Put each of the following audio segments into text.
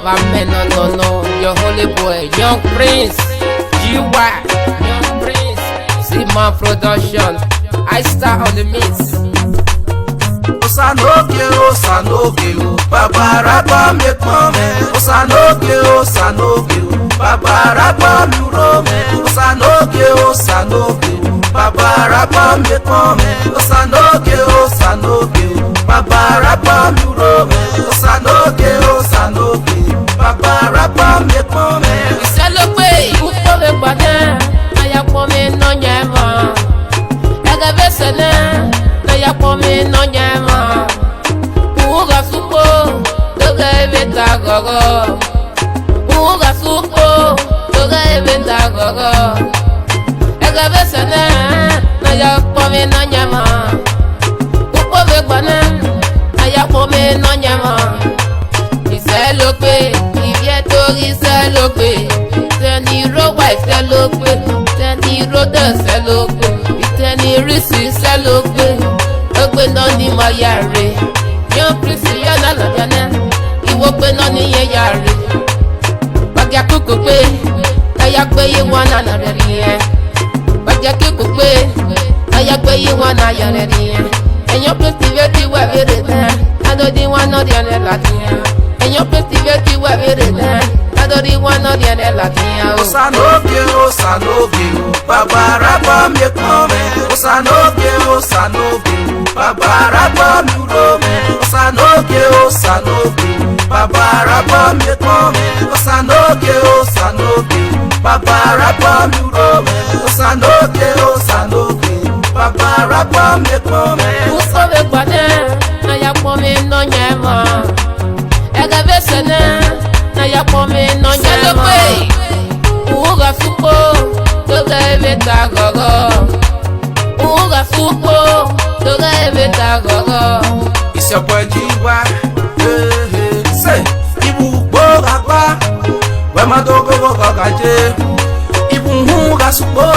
government, no, your holy boy, Young Prince, GY, Young Prince, Zima Production, I star on the mix. Osanoke, Baba Rapa me come. Osanoke, Baba Rapa me rome. Osanoke, Baba Rapa me come. Osanoke, Baba Rapa me rome. Osanoke, Baba Rapa me come. Iselope, ukove bade, aya kome no nyema. Ega besene, aya kome no nyema. Uga suko, doga eveta gogo. Uga suko, doga eveta gogo. Ega besene, aya kome no nyema. Ukove bade, aya kome no nyema. Iselope, Iselope, Teni Rowa Iselope, Teni Roda Iselope, Teni Risi Iselope, Ogbe Noni Mayare, Young Prince Yana Lajana, Iwogbe Noni Yeyare, Bagya Kukupe, Ayakbe Yewana Nareriye, Bagya Kukupe, Ayakbe Yewana Yareriye, and your festivity were very there, I don't think one of the other Latin. And your festivity were very there. I don't even want the other Latin. Osanoke, Baba Rapa me come. Osanoke, Baba Rapa me rome. Osanoke, Baba Rapa me come. Osanoke, Baba Rapa me rome. Osanoke, Baba Rapa me come. Usove bade, na ya pome no nyema. Ega besene, na ya pome no nyema. Uga suko, doga eveta gogo. Uga suko, doga eveta gogo. It's your boy GY. Say, Ibu Bogagwa, where my dog go gaje. Ibu Muga suko,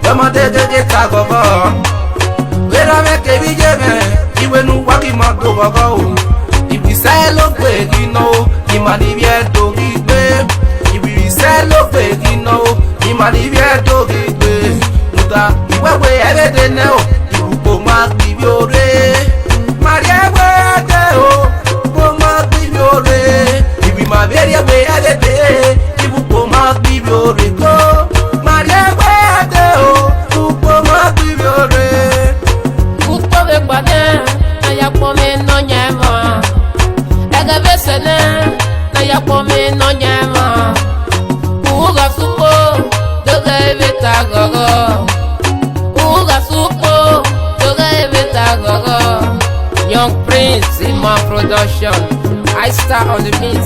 where my de tagogo. Where I make a bijeme, even waki my dogo. If we sell up, you know, Imanivia doggy babe. If we sell up, you know, Imanivia doggy babe. Muda, you were way everything now. You go mark me your day. Maria, where they go mark me your day. If we my very way every day, you go mark me your day. Maria, where they go mark me your day. Ukove bade, na ya pome no nyema. Ega besene, na ya pome no nyema. Uga suko, doga eveta gogo. Uga suko, doga eveta gogo. Young Prince, Zima Production, I star on the mix,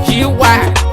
GY.